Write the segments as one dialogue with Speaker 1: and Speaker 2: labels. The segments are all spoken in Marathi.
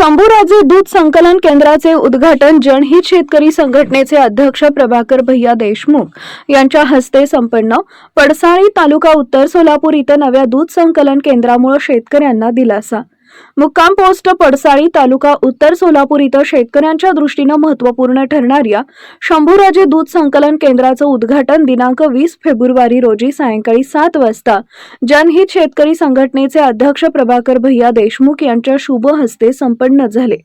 Speaker 1: शंभूराजे दूध संकलन केंद्राचे उद्घाटन जनहित शेतकरी संघटनेचे अध्यक्ष प्रभाकर भैया देशमुख यांच्या हस्ते संपन्न. पडसाळी तालुका उत्तर सोलापूर इथं नव्या दूध संकलन केंद्रामुळे शेतकऱ्यांना दिलासा. मुक्काम पोस्ट पडसाळी तालुका उत्तर सोलापूर इथं शेतकऱ्यांच्या दृष्टीने महत्त्वपूर्ण ठरणाऱ्या शंभूराजे दूध संकलन केंद्राचं उद्घाटन दिनांक 20 फेब्रुवारी रोजी सायंकाळी 7 वाजता जनहित शेतकरी संघटनेचे अध्यक्ष प्रभाकर भैया देशमुख यांच्या शुभ हस्ते संपन्न झाले.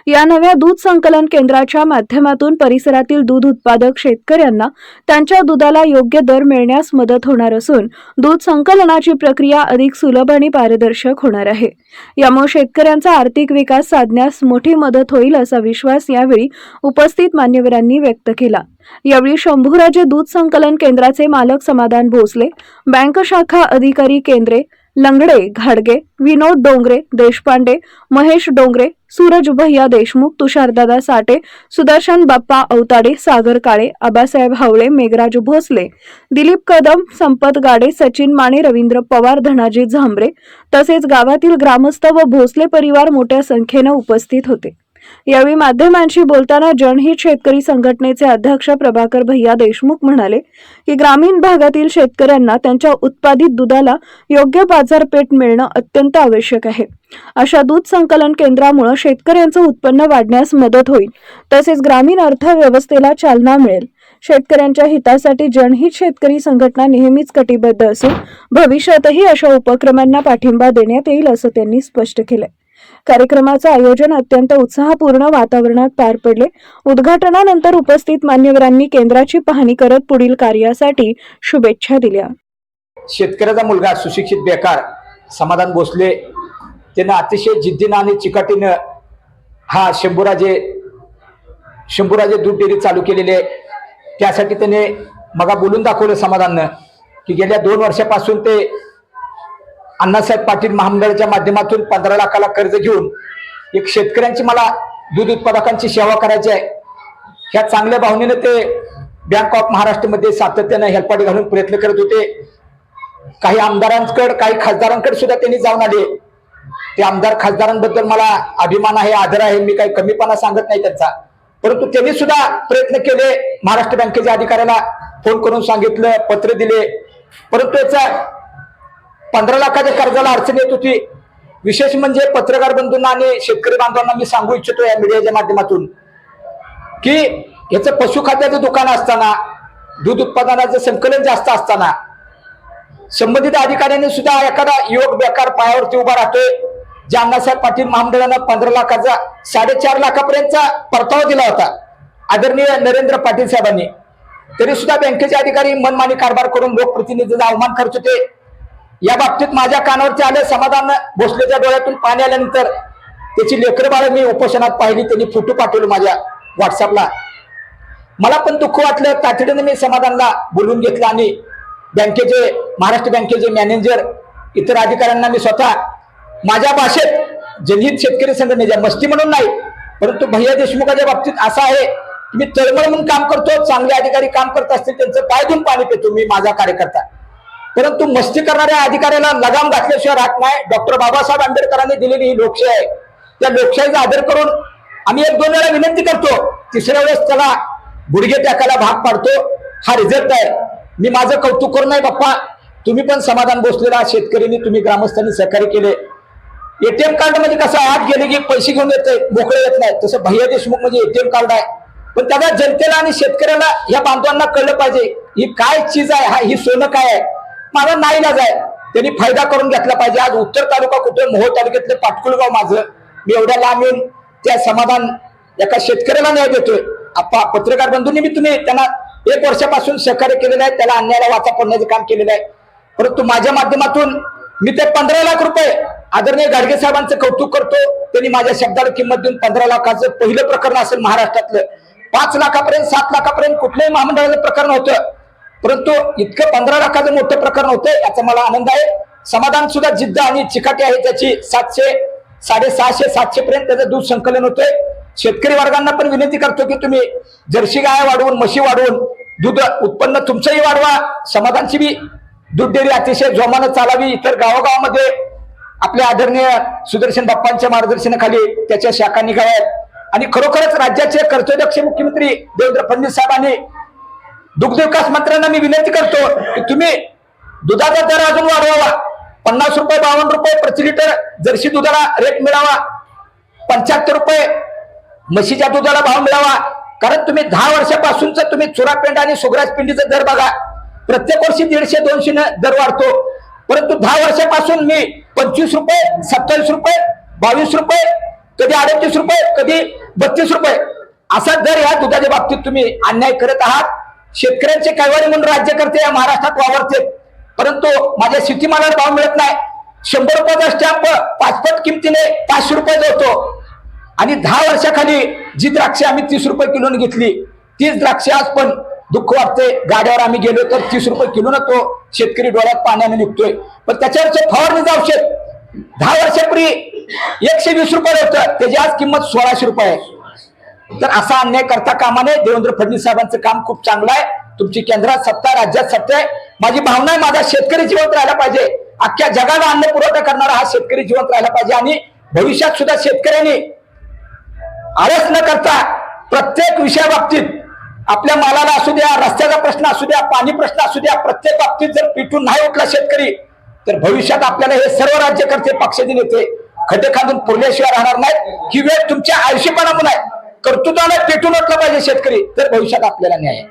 Speaker 1: या नव्या दूध संकलन केंद्राच्या माध्यमातून परिसरातील दूध उत्पादक शेतकऱ्यांना त्यांच्या दुधाला योग्य दर मिळण्यास मदत होणार असून दूध संकलनाची प्रक्रिया अधिक सुलभ आणि पारदर्शक होणार आहे. यामुळे शेतकऱ्यांचा आर्थिक विकास साधण्यास मोठी मदत होईल असा विश्वास यावेळी उपस्थित मान्यवरांनी व्यक्त केला. यावेळी शंभूराजे दूध संकलन केंद्राचे मालक समाधान भोसले, बँक शाखा अधिकारी केंद्रे लंगडे घाडगे, विनोद डोंगरे देशपांडे, महेश डोंगरे, सूरज भैया देशमुख, तुषारदादा साठे, सुदर्शन बाप्पा अवताडे, सागर काळे, आबासाहेब हावळे, मेघराज भोसले, दिलीप कदम, संपत गाडे, सचिन माने, रवींद्र पवार, धनाजी झांबरे तसेच गावातील ग्रामस्थ व भोसले परिवार मोठ्या संख्येने उपस्थित होते. यावेळी माध्यमांशी बोलताना जनहित शेतकरी संघटनेचे अध्यक्ष प्रभाकर भैया देशमुख म्हणाले की ग्रामीण भागातील शेतकऱ्यांना त्यांच्या उत्पादित दुधाला योग्य बाजारपेठ मिळणं अत्यंत आवश्यक आहे. अशा दूध संकलन केंद्रामुळे शेतकऱ्यांचं उत्पन्न वाढण्यास मदत होईल तसेच ग्रामीण अर्थव्यवस्थेला चालना मिळेल. शेतकऱ्यांच्या हितासाठी जनहित शेतकरी संघटना नेहमीच कटिबद्ध असून भविष्यातही अशा उपक्रमांना पाठिंबा देण्यात येईल असं त्यांनी स्पष्ट केलंय. कार्यक्रमाचं आयोजन अत्यंत उत्साहपूर्ण वातावरणात पार पडले. उद्घाटनानंतर उपस्थित मान्यवरांनी केंद्राची पाहणी करत पुढील कार्यासाठी शुभेच्छा दिल्या.
Speaker 2: शेतकऱ्याचा मुलगा सुशिक्षित बेकार समाधान भोसले त्यानं अतिशय जिद्दीनं आणि चिकाटीनं हा शंभूराजे दूध डेअरी चालू केलेली आहे. त्यासाठी त्याने मगा बोलून दाखवलं समाधाननं की गेल्या 2 वर्षापासून ते अण्णासाहेब पाटील महामंडळाच्या माध्यमातून 15 लाखाला कर्ज घेऊन एक शेतकऱ्यांची मला दूध उत्पादकांची सेवा करायची आहे. ह्या चांगल्या भावनेने ते बँक ऑफ महाराष्ट्रमध्ये सातत्याने हेलपाटे घालून प्रयत्न करत होते. काही आमदारांकडे काही खासदारांकडे सुद्धा त्यांनी जाऊन आले. ते आमदार खासदारांबद्दल मला अभिमान आहे, आदर आहे, मी काही कमीपणा सांगत नाही त्यांचा, परंतु त्यांनी सुद्धा प्रयत्न केले. महाराष्ट्र बँकेच्या अधिकाऱ्याला फोन करून सांगितलं, पत्र दिले, परंतु याचा 15 लाखाच्या कर्जाला अडचण येत होती. विशेष म्हणजे पत्रकार बंधूंना आणि शेतकरी बांधवांना मी सांगू इच्छितो या मीडियाच्या माध्यमातून की याचं पशुखाद्याचं दुकान असताना, दूध उत्पादनाचं संकलन जास्त असताना संबंधित अधिकाऱ्यांनी सुद्धा एखादा युवक बेकार पायावरती उभा राहतोय, ज्या अण्णासाहेब पाटील महामंडळानं 15 लाखाचा 4.5 लाखापर्यंतचा परतावा दिला होता आदरणीय नरेंद्र पाटील साहेबांनी, तरी सुद्धा बँकेचे अधिकारी मनमानी कारभार करून लोकप्रतिनिधीचा अवमान करत होते. या बाबतीत माझ्या कानावरती आलं. समाधान भोसलेच्या डोळ्यातून पाणी आल्यानंतर त्याची लेकरं बाळ मी उपोषणात पाहिली. त्यांनी फोटो पाठवले माझ्या व्हॉट्सअपला. मला पण दुःख वाटलं. तातडीने मी समाधानला बोलून घेतलं आणि महाराष्ट्र बँकेचे मॅनेजर इतर अधिकाऱ्यांना मी स्वतः माझ्या भाषेत जनहित शेतकरी संघटनेच्या मस्ती म्हणून नाही, परंतु भैया देशमुखाच्या बाबतीत असं आहे की मी तळमळ म्हणून काम करतो. चांगले अधिकारी काम करत असतील त्यांचं पाय धुवून पाणी पितो मी, माझा कार्यकर्ता, परंतु मस्ती करणाऱ्या अधिकाऱ्याला लगाम घातल्याशिवाय राहत नाही. डॉक्टर बाबासाहेब आंबेडकरांनी दिलेली ही लोकशाही आहे. त्या लोकशाहीचा आदर करून आम्ही 1-2 वेळा विनंती करतो, 3ऱ्या वेळेस त्याला गुडघे टाकायला भाग पाडतो. हा रिझल्ट आहे. मी माझं कौतुक करू नाही बाप्पा, तुम्ही पण समाधान भोसलेला शेतकऱ्यांनी, तुम्ही ग्रामस्थांनी सहकार्य केले. एटीएम कार्ड म्हणजे कसं आत गेले की पैसे घेऊन येते, मोकळे येत नाही, तसं भैया देशमुख म्हणजे एटीएम कार्ड आहे. पण त्याला जनतेला आणि शेतकऱ्याला या बांधवांना कळलं पाहिजे ही काय चीज आहे, ही सोनं काय आहे. माझा नाईलाज आहे, त्यांनी फायदा करून घेतला पाहिजे. आज उत्तर तालुका कुठे मोहोळ तालुक्यातलं पाटकुळगाव माझं, मी एवढ्या लांब येऊन त्या समाधान एका शेतकऱ्याला न्याय देतोय. आप्पा पत्रकार बंधूंनी मी तुम्ही त्यांना 1 वर्षापासून सहकार्य केलेलं आहे, त्याला अन्यायाला वाचा फोडण्याचं काम केलेलं आहे. परंतु माझ्या माध्यमातून मी ते 15 लाख रुपये आदरणीय गाडगे साहेबांचं कौतुक करतो. त्यांनी माझ्या शब्दाला किंमत देऊन 15 लाखाचं पहिलं प्रकरण असेल महाराष्ट्रातलं. 5 लाखापर्यंत 7 लाखापर्यंत कुठल्याही महामंडळाचं प्रकरण होतं, परंतु इतकं 15 लाखाचं मोठं प्रकरण होतं याचा मला आनंद आहे. समाधान सुद्धा जिद्द आणि चिकाटी आहे त्याची. 700, 650, 700 पर्यंत त्याचं दूध संकलन होतंय. शेतकरी वर्गांना पण विनंती करतो की तुम्ही जर्सी गाय वाढवून, म्हशी वाढवून दूध उत्पन्न तुमचंही वाढवा. समाधानची बी दूध डेअरी अतिशय जोमानं चालावी. इतर गावोगावामध्ये आपल्या आदरणीय सुदर्शन बाप्पांच्या मार्गदर्शनाखाली त्याच्या शाखा निघाव्यात आणि खरोखरच राज्याचे कर्तव्यदक्ष मुख्यमंत्री देवेंद्र फडणवीस साहेबांनी दुग्ध विकास मंत्र्यांना मी विनंती करतो की तुम्ही दुधाचा दर अजून वाढवावा, 50 रुपये 52 रुपये प्रति लिटर जर्सी दुधाला रेट मिळावा, 75 रुपये म्हशीच्या दुधाला भाव मिळावा. कारण तुम्ही 10 वर्षापासूनच तुम्ही चुरापेंड आणि सुगराज पिंडीचा दर बघा, प्रत्येक वर्षी 150-200 दर वाढतो. परंतु 10 वर्षापासून मी 25 रुपये 27 रुपये 22 रुपये कधी 38 रुपये कधी 32 रुपये असा दर या दुधाच्या बाबतीत तुम्ही अन्याय करत आहात. शेतकऱ्यांचे कैवारी म्हणून राज्यकर्ते या महाराष्ट्रात वावरते, परंतु माझ्या शेतीमालाला भाव मिळत नाही. 100 रुपयाचा स्टॅम्प 5 पट किमतीने 500 रुपये देतो आणि 10 वर्षाखाली जी द्राक्षे आम्ही 30 रुपये किलोने घेतली तीच द्राक्षे आज पण दुःख वाटते. गाड्यावर आम्ही गेलो तर 30 रुपये किलोनं तो शेतकरी डोळ्यात पाण्याने निघतोय. पण त्याच्यावरचे फवारणी औषध 10 वर्षापूर्वी 120 रुपये होतं, त्याची आज किंमत 1600 रुपये आहे. तर असा अन्याय करता कामा नये. देवेंद्र फडणवीस साहेबांचं काम खूप चांगलं आहे. तुमची केंद्रात सत्ता, राज्यात सत्ता आहे. माझी भावना आहे माझा शेतकरी जिवंत राहायला पाहिजे. अख्ख्या जगाला अन्न पुरवठा करणारा हा शेतकरी जिवंत राहायला पाहिजे आणि भविष्यात सुद्धा शेतकऱ्यांनी आळस न करता प्रत्येक विषयाबाबतीत आपल्या मालाला असू द्या, रस्त्याचा प्रश्न असू द्या, पाणी प्रश्न असू द्या, प्रत्येक बाबतीत जर पिटून नाही उठला शेतकरी तर भविष्यात आपल्याला हे सर्व राज्यकर्ते पक्षाचे नेते खड्डे खांदून पुरल्याशिवाय राहणार नाहीत. ही वेळ तुमच्या आयुष्यपणामुळे आहे. कर्तृत्वाला पेटून उठला पाहिजे शेतकरी, तर भविष्यात आपल्याला न्याय आहे.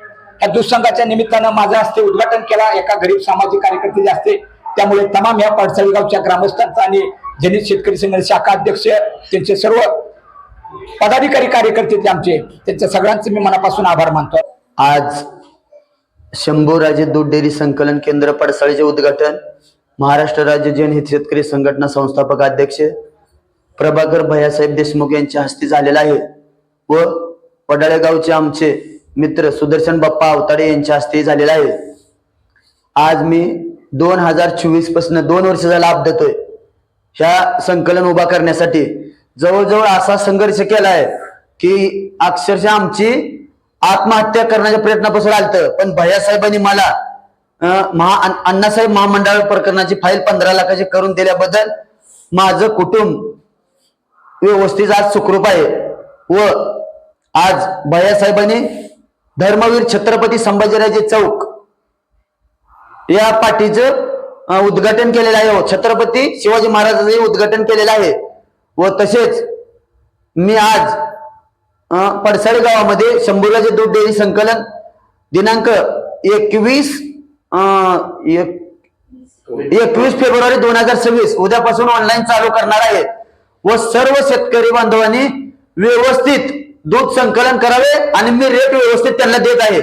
Speaker 2: या दुःसंघाच्या निमित्तानं माझं हस्ते उद्घाटन केला एका गरीब सामाजिक कार्यकर्त्याचे हस्ते. त्यामुळे तमाम या पडसाळी गावच्या ग्रामस्थांचा आणि जनित शेतकरी संघ शाखा अध्यक्ष त्यांचे सर्व पदाधिकारी कार्यकर्ते आमचे त्यांच्या सगळ्यांचे मी मनापासून आभार मानतो.
Speaker 3: आज शंभूराजे दूध डेअरी संकलन केंद्र पडसाळीचे उद्घाटन महाराष्ट्र राज्य जनहित शेतकरी संघटना संस्थापक अध्यक्ष प्रभाकर भैयासाहेब देशमुख यांच्या हस्ते झालेला आहे व पडाळे गावचे आमचे मित्र सुदर्शन बाप्पा अवताडे यांच्या हस्ते झालेला आहे. आज मी 2024 पासून 2 वर्षाचा लाभ देतोय. ह्या संकलन उभा करण्यासाठी जवळजवळ असा संघर्ष केलाय की अक्षरशः आमची आत्महत्या करण्याच्या प्रयत्नापासून आलतं, पण भैयासाहेबांनी मला अण्णासाहेब महामंडळ प्रकरणाची फाईल 15 लाखाची करून दिल्याबद्दल माझं कुटुंब व्यवस्थित आज सुखरूप आहे. व आज भैयासाहेबांनी धर्मवीर छत्रपती संभाजीराजे चौक या पाठीचं उद्घाटन केलेलं आहे. छत्रपती शिवाजी महाराजांचे उद्घाटन केलेलं आहे. व तसेच मी आज पडसाळी गावामध्ये शंभूराजे दूध डेअरी संकलन दिनांक 21 फेब्रुवारी 2026 उद्यापासून ऑनलाईन चालू करणार आहे व सर्व शेतकरी बांधवांनी व्यवस्थित दूध संकलन करावे आणि मी रेट व्यवस्थित त्यांना देत आहे.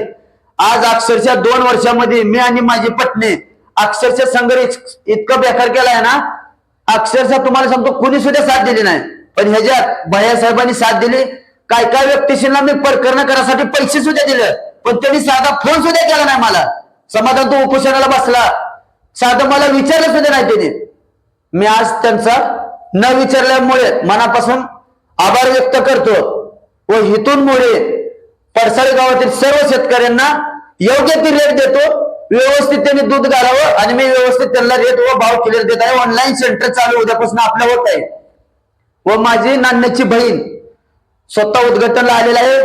Speaker 3: आज अक्षरशः 2 वर्षामध्ये मी आणि माझी पत्नी अक्षरशः संघर्ष इतकं बेकार केलाय ना, अक्षरशः तुम्हाला सांगतो कुणी सुद्धा साथ दिली नाही. पण ह्याच्यात भैयासाहेबांनी साथ दिली. काय काय व्यक्तीशींना मी प्रकरण करासाठी पैसे सुद्धा दिले, पण त्यांनी साधा फोन सुद्धा केला नाही मला. समाधान तो उपोषणाला बसला, साधं मला विचारलं सुद्धा नाही त्याने. मी आज त्यांचा न विचारल्यामुळे मनापासून आभार व्यक्त करतो व हितून मुळे पडसाळी गावातील सर्व शेतकऱ्यांना योग्य ती रेट देतो. व्यवस्थित त्यांनी दूध घालावं आणि मी व्यवस्थित त्यांना रेट व भाव क्लिअर देत आहे. ऑनलाईन सेंटर चालू उद्यापासून आपलं होत आहे व माझी नान्याची बहीण स्वतः उद्घाटनला आलेला आहे.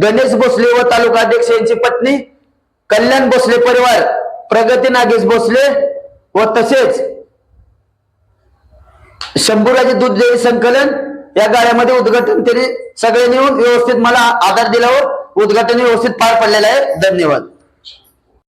Speaker 3: गणेश भोसले व तालुका अध्यक्ष यांची पत्नी, कल्याण भोसले परिवार, प्रगती नागेश भोसले व तसेच शंभूराजे दूध डेअरी संकलन या गाड्यामध्ये उद्घाटन त्यांनी सगळ्यांनी येऊन व्यवस्थित मला आधार दिल्यावर उद्घाटन व्यवस्थित पार पडलेलं आहे. धन्यवाद.